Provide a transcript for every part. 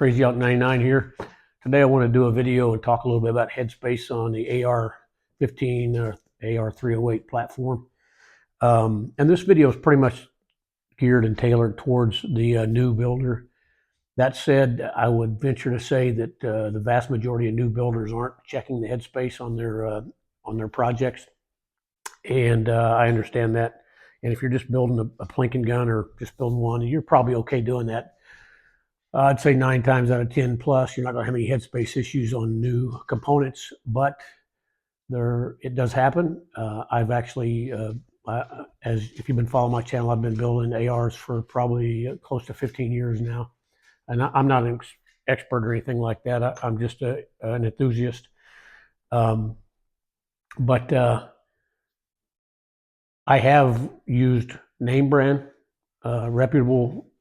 Crazy Out 99 here. Today I want to do a video and talk a little bit about headspace on the AR-15 or AR-308 platform. And this video is pretty much geared and tailored towards the new builder. That said, I would venture to say that the vast majority of new builders aren't checking the headspace on their projects, and I understand that. And if you're just building a plinking gun or just building one, you're probably okay doing that. I'd say 9 times out of 10 plus, you're not going to have any headspace issues on new components, but it does happen. I've actually, as if you've been following my channel, I've been building ARs for probably close to 15 years now. And I'm not an expert or anything like that. I'm just an enthusiast. But I have used name brand, reputable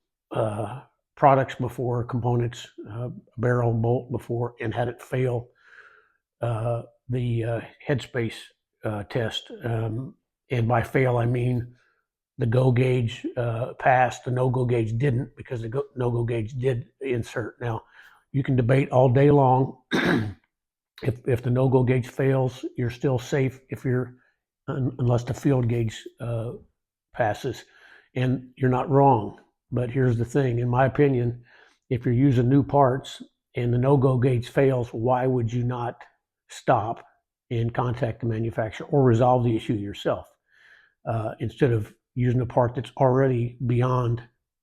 products before, components, barrel and bolt before, and had it fail the headspace test. And by fail, I mean the go gauge passed, the no-go gauge didn't, because the no-go gauge did insert. Now, you can debate all day long. If the no-go gauge fails, you're still safe unless the field gauge passes, and you're not wrong. But here's the thing, in my opinion, if you're using new parts and the no-go gauge fails, why would you not stop and contact the manufacturer or resolve the issue yourself instead of using a part that's already beyond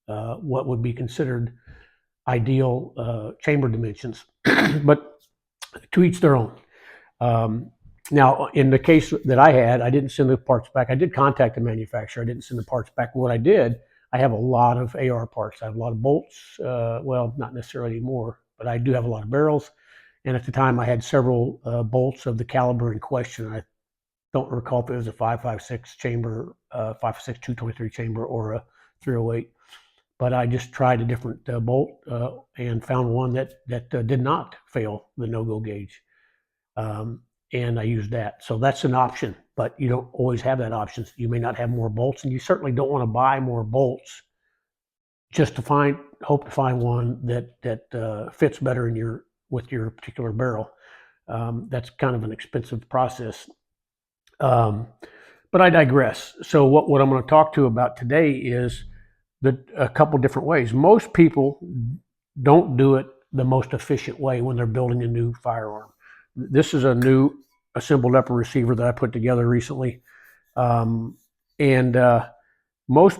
what would be considered ideal chamber dimensions? But to each their own. Now, in the case that I had, I didn't send the parts back. I did contact the manufacturer. I didn't send the parts back. What I did, I have a lot of AR parts. I have a lot of bolts. Well, not necessarily anymore, but I do have a lot of barrels. And at the time, I had several bolts of the caliber in question. I don't recall if it was a 5.56 chamber, 5.56 223 chamber, or a 308. But I just tried a different bolt and found one that did not fail the no-go gauge. And I used that. So that's an option, but you don't always have that option. You may not have more bolts, and you certainly don't want to buy more bolts just to hope to find one that fits better with your particular barrel. That's kind of an expensive process. But I digress. So what I'm going to talk to you about today is a couple different ways. Most people don't do it the most efficient way when they're building a new firearm. This is a new assembled upper receiver that I put together recently. Most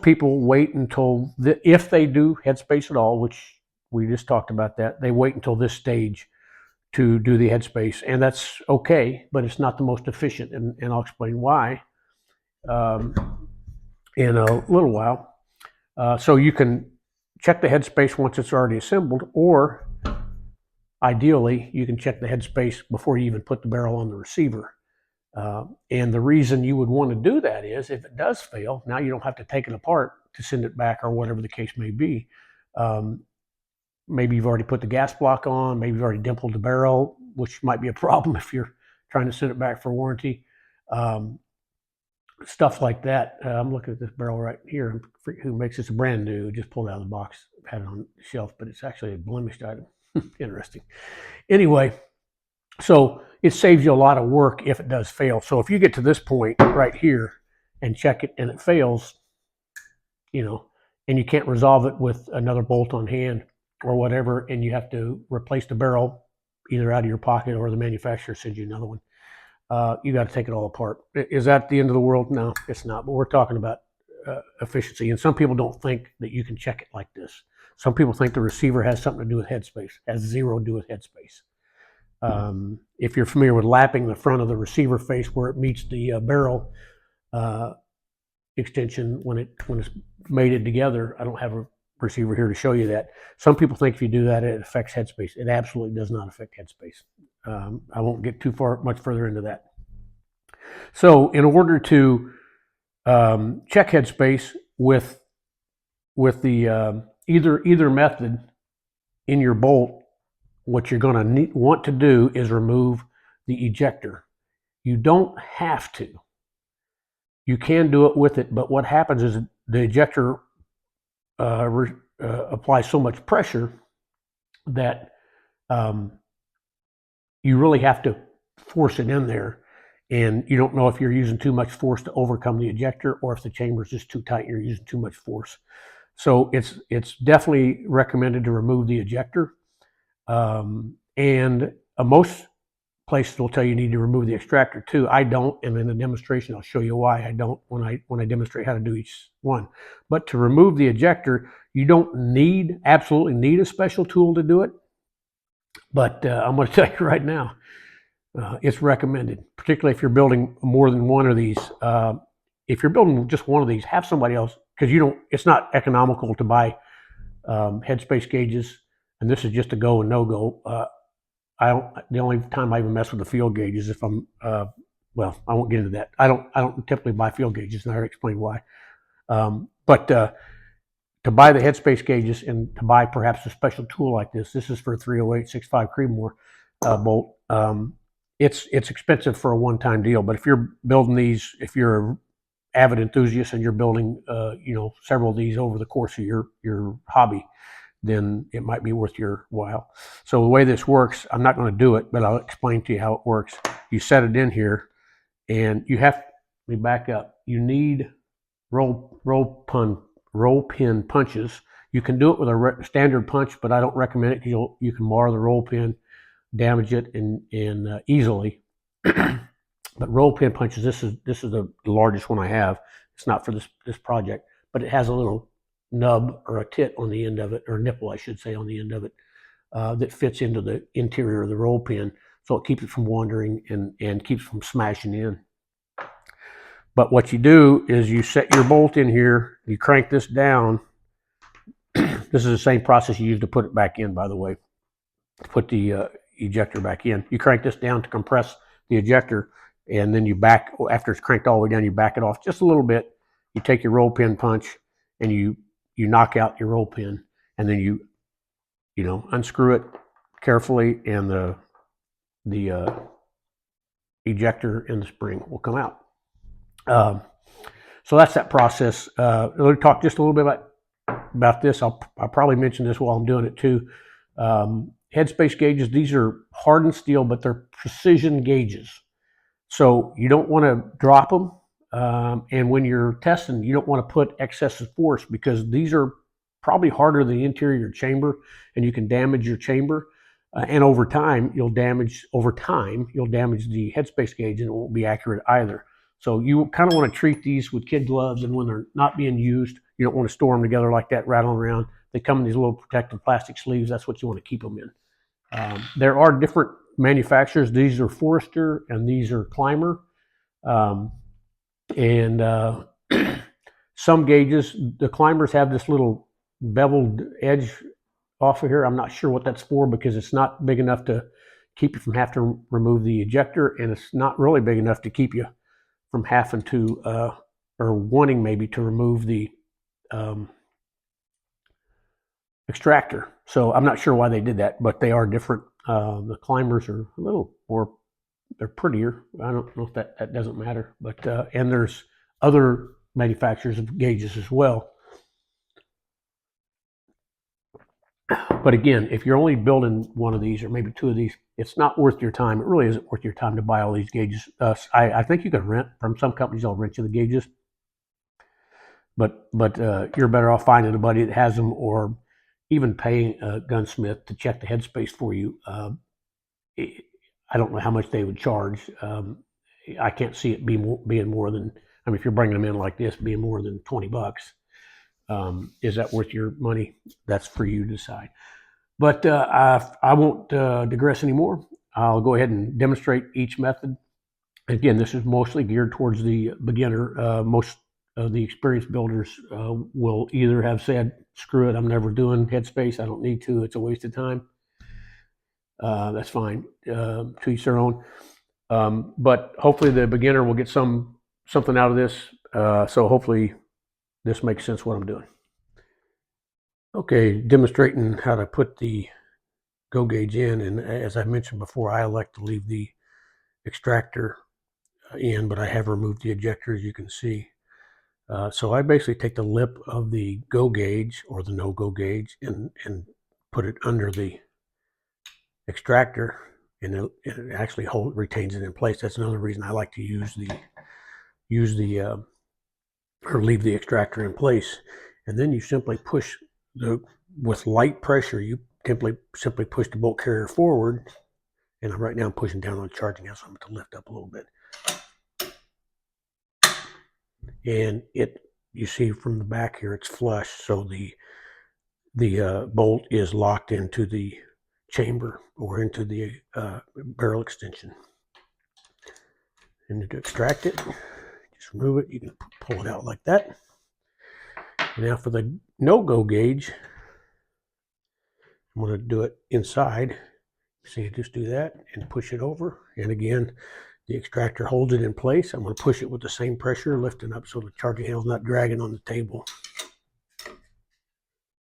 people wait until, if they do headspace at all, which we just talked about that, they wait until this stage to do the headspace. And that's okay, but it's not the most efficient. And I'll explain why in a little while. So you can check the headspace once it's already assembled, or ideally, you can check the headspace before you even put the barrel on the receiver. And the reason you would want to do that is if it does fail, now you don't have to take it apart to send it back or whatever the case may be. Maybe you've already put the gas block on, maybe you've already dimpled the barrel, which might be a problem if you're trying to send it back for warranty. Stuff like that. I'm looking at this barrel right here. Who makes this brand new? Just pulled it out of the box, had it on the shelf, but it's actually a blemished item. Interesting. Anyway, so it saves you a lot of work if it does fail. So if you get to this point right here and check it and it fails, and you can't resolve it with another bolt on hand or whatever, and you have to replace the barrel either out of your pocket or the manufacturer sends you another one, you got to take it all apart. Is that the end of the world? No, it's not. But we're talking about efficiency. And some people don't think that you can check it like this. Some people think the receiver has something to do with headspace. It has zero to do with headspace. If you're familiar with lapping the front of the receiver face where it meets the barrel extension when it's mated together, I don't have a receiver here to show you that. Some people think if you do that, it affects headspace. It absolutely does not affect headspace. I won't get much further into that. So in order to check headspace with the either method in your bolt, what you're going to want to do is remove the ejector. You don't have to. You can do it with it, but what happens is the ejector applies so much pressure that um, you really have to force it in there, and you don't know if you're using too much force to overcome the ejector or if the chamber is just too tight and you're using too much force. So it's definitely recommended to remove the ejector, and most places will tell you need to remove the extractor too. I don't, and in the demonstration I'll show you why I don't when I demonstrate how to do each one. But to remove the ejector, you don't absolutely need a special tool to do it. But I'm going to tell you right now, it's recommended, particularly if you're building more than one of these. If you're building just one of these, have somebody else, because you don't. It's not economical to buy headspace gauges, and this is just a go and no go. I don't. The only time I even mess with the field gauge is if I'm. Well, I won't get into that. I don't typically buy field gauges, and I already explained why. But to buy the headspace gauges and to buy perhaps a special tool like this is for 308/65 Creedmoor bolt. It's expensive for a one-time deal, but if you're building these, if you're an avid enthusiast and you're building several of these over the course of your hobby, then it might be worth your while. So the way this works, I'm not going to do it, but I'll explain to you how it works. You set it in here, and you have. Let me back up. You need roll pin punches. You can do it with a standard punch, but I don't recommend it because you can mar the roll pin, damage it in easily. But roll pin punches. This is the largest one I have. It's not for this project, but it has a little nub or a tit on the end of it, or nipple, I should say, on the end of it, that fits into the interior of the roll pin, so it keeps it from wandering and keeps it from smashing in. But what you do is you set your bolt in here, you crank this down. This is the same process you use to put it back in, by the way, to put the ejector back in. You crank this down to compress the ejector, and then after it's cranked all the way down, you back it off just a little bit. You take your roll pin punch and you knock out your roll pin, and then you unscrew it carefully, and the ejector and the spring will come out. So that's that process. Let me talk just a little bit about this. I'll probably mention this while I'm doing it too. Headspace gauges, these are hardened steel, but they're precision gauges. So you don't want to drop them. And when you're testing, you don't want to put excessive force, because these are probably harder than the interior of your chamber, and you can damage your chamber. And over time, you'll damage the headspace gauge, and it won't be accurate either. So you kind of want to treat these with kid gloves, and when they're not being used, you don't want to store them together like that, rattling around. They come in these little protective plastic sleeves. That's what you want to keep them in. There are different manufacturers. These are Forester, and these are Climber. And some gauges, the Climbers have this little beveled edge off of here. I'm not sure what that's for, because it's not big enough to keep you from having to remove the ejector, and it's not really big enough to keep you from having to or wanting maybe to remove the extractor. So I'm not sure why they did that, but they are different. The Climbers are a little more, they're prettier. I don't know if that doesn't matter, but and there's other manufacturers of gauges as well. But again, if you're only building one of these or maybe two of these, it's not worth your time. It really isn't worth your time to buy all these gauges. I think you can rent from some companies. They'll rent you the gauges, but you're better off finding a buddy that has them, or even paying a gunsmith to check the headspace for you. I don't know how much they would charge. I can't see it being more than, I mean, if you're bringing them in like this, being more than $20. Is that worth your money? That's for you to decide. But I won't digress anymore. I'll go ahead and demonstrate each method. Again, this is mostly geared towards the beginner. Most of the experienced builders will either have said, screw it, I'm never doing headspace. I don't need to. It's a waste of time. That's fine. To each their own. But hopefully the beginner will get something out of this. So hopefully this makes sense what I'm doing. Okay, demonstrating how to put the go gauge in, and as I mentioned before, I elect to leave the extractor in, but I have removed the ejector, as you can see. So I basically take the lip of the go gauge or the no go gauge and put it under the extractor, and it actually retains it in place. That's another reason I like to use the or leave the extractor in place. And then you simply push with light pressure, you simply push the bolt carrier forward. And right now I'm pushing down on the charging house, so I'm going to lift up a little bit. And you see from the back here, it's flush, so the bolt is locked into the chamber or into the barrel extension. And to extract it, just remove it. You can pull it out like that. Now for the no-go gauge, I'm going to do it inside. So you just do that and push it over. And again, the extractor holds it in place. I'm going to push it with the same pressure, lifting up so the charging handle is not dragging on the table.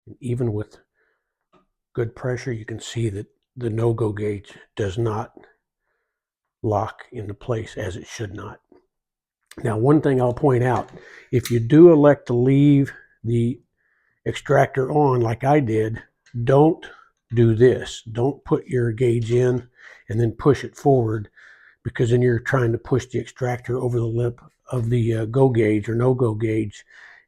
And even with good pressure, you can see that the no-go gauge does not lock into place as it should not. Now, one thing I'll point out, if you do elect to leave the extractor on like I did, don't do this. Don't put your gauge in and then push it forward, because then you're trying to push the extractor over the lip of the go gauge or no-go gauge,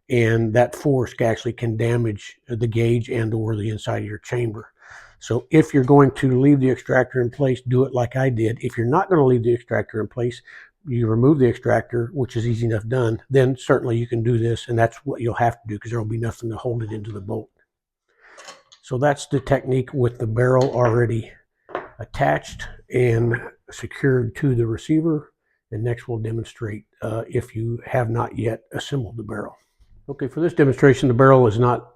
and that force actually can damage the gauge and or the inside of your chamber. So if you're going to leave the extractor in place, do it like I did. If you're not going to leave the extractor in place, you remove the extractor, which is easy enough done, then certainly you can do this, and that's what you'll have to do because there will be nothing to hold it into the bolt. So that's the technique with the barrel already attached and secured to the receiver. And next we'll demonstrate if you have not yet assembled the barrel. Okay, for this demonstration, the barrel is not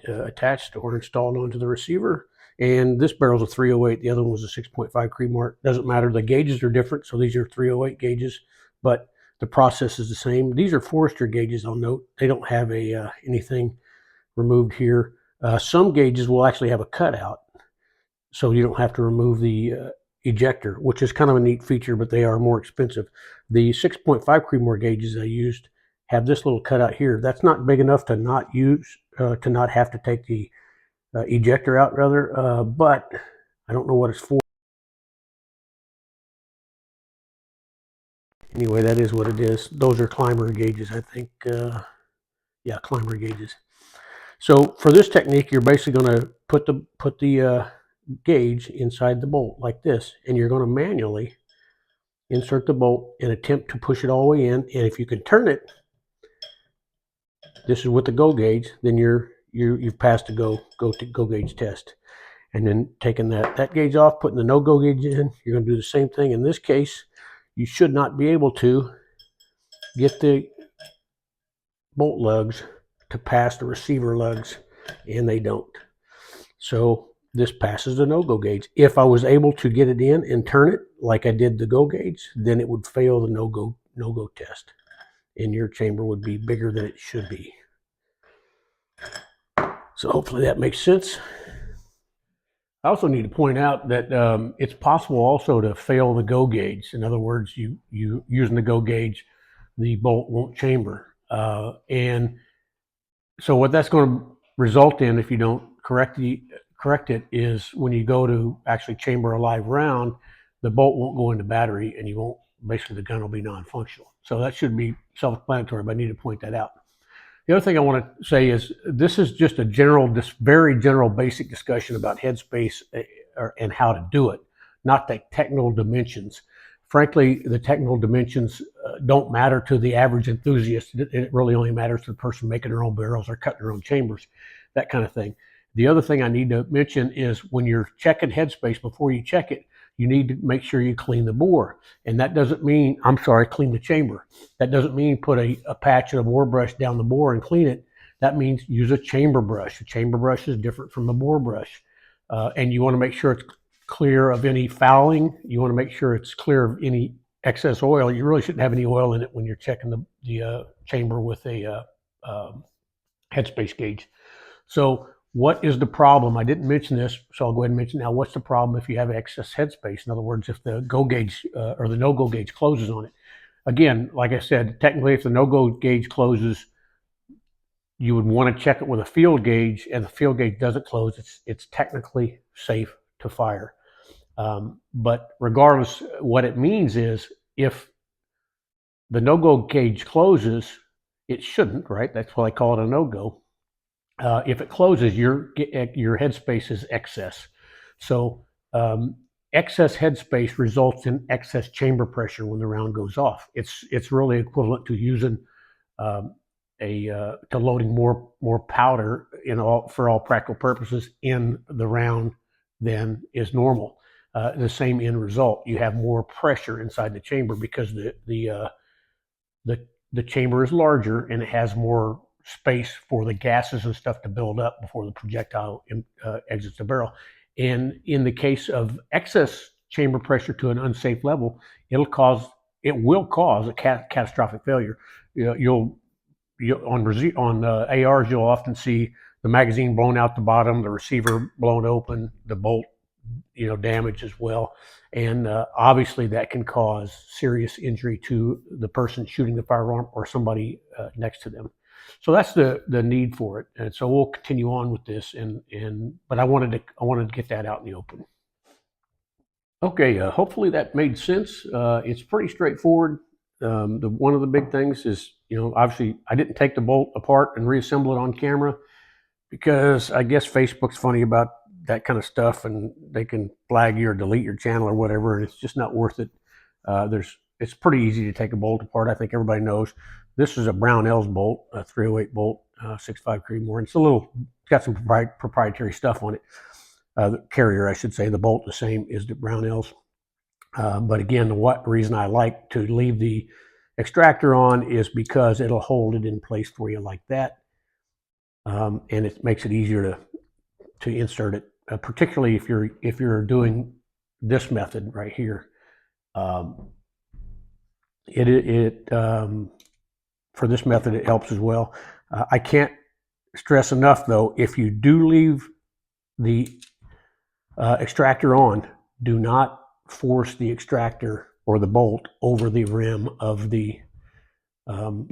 attached or installed onto the receiver. And this barrel is a 308. The other one was a 6.5 Cremark. Doesn't matter. The gauges are different. So these are 308 gauges, but the process is the same. These are Forester gauges, I'll note. They don't have anything removed here. Some gauges will actually have a cutout, so you don't have to remove the ejector, which is kind of a neat feature, but they are more expensive. The 6.5 Cremark gauges I used have this little cutout here. That's not big enough to not have to take the ejector out, rather, but I don't know what it's for. Anyway, that is what it is. Those are climber gauges, I think. Yeah, climber gauges. So for this technique, you're basically going to put the gauge inside the bolt like this, and you're going to manually insert the bolt and attempt to push it all the way in. And if you can turn it, this is with the go gauge, then you've passed the go gauge test. And then taking that gauge off, putting the no go gauge in, you're going to do the same thing. In this case, you should not be able to get the bolt lugs to pass the receiver lugs, and they don't. So this passes the no-go gauge. If I was able to get it in and turn it like I did the go gauge, then it would fail the no-go test, and your chamber would be bigger than it should be. So hopefully that makes sense. I also need to point out that it's possible also to fail the go gauge. In other words, you using the go gauge, the bolt won't chamber. And so what that's going to result in, if you don't correct it, is when you go to actually chamber a live round, the bolt won't go into battery, and basically the gun will be non-functional. So that should be self-explanatory, but I need to point that out. The other thing I want to say is this is just a very general basic discussion about headspace and how to do it, not the technical dimensions. Frankly, the technical dimensions don't matter to the average enthusiast. It really only matters to the person making their own barrels or cutting their own chambers, that kind of thing. The other thing I need to mention is when you're checking headspace, before you check it, you need to make sure you clean the bore. And that doesn't mean, clean the chamber. That doesn't mean put a patch and a bore brush down the bore and clean it. That means use a chamber brush. A chamber brush is different from a bore brush. And you want to make sure it's clear of any fouling. You want to make sure it's clear of any excess oil. You really shouldn't have any oil in it when you're checking the chamber with a headspace gauge. So what is the problem? I didn't mention this, so I'll go ahead and mention now. What's the problem if you have excess headspace? In other words, if the go gauge or the no-go gauge closes on it. Again, like I said, technically if the no-go gauge closes, you would want to check it with a field gauge, and the field gauge doesn't close. It's technically safe to fire. But regardless, what it means is if the no-go gauge closes, it shouldn't, right? That's why I call it a no-go. If it closes, your headspace is excess. So excess headspace results in excess chamber pressure when the round goes off. It's really equivalent to using to loading more powder for all practical purposes in the round than is normal. The same end result. You have more pressure inside the chamber because the chamber is larger and it has more space for the gases and stuff to build up before the projectile exits the barrel. And in the case of excess chamber pressure to an unsafe level, it will cause a catastrophic failure. You'll on ARs, you'll often see the magazine blown out the bottom, the receiver blown open, the bolt damaged as well. And obviously that can cause serious injury to the person shooting the firearm or somebody next to them. So that's the need for it. And so we'll continue on with this. But I wanted to get that out in the open. Okay, hopefully that made sense. It's pretty straightforward. One of the big things is, obviously I didn't take the bolt apart and reassemble it on camera because I guess Facebook's funny about that kind of stuff, and they can flag you or delete your channel or whatever, and it's just not worth it. It's pretty easy to take a bolt apart. I think everybody knows this is a Brownells bolt, a 308 bolt, 6.5 Creedmoor, and it's got some proprietary stuff on it. The carrier, I should say, the bolt the same is the Brownells. But again, the reason I like to leave the extractor on is because it'll hold it in place for you like that, and it makes it easier to insert it, particularly if you're doing this method right here. For this method, it helps as well. I can't stress enough, though, if you do leave the extractor on, do not force the extractor or the bolt over the rim of the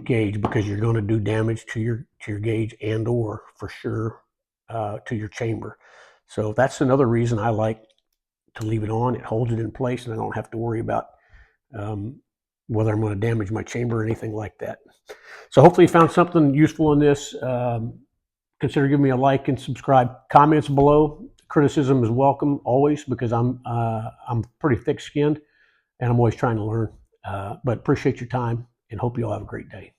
gauge, because you're going to do damage to your gauge and or for sure to your chamber. So that's another reason I like to leave it on. It holds it in place and I don't have to worry about whether I'm going to damage my chamber or anything like that. So hopefully you found something useful in this. Consider giving me a like and subscribe. Comments below. Criticism is welcome always, because I'm pretty thick-skinned and I'm always trying to learn. But appreciate your time and hope you all have a great day.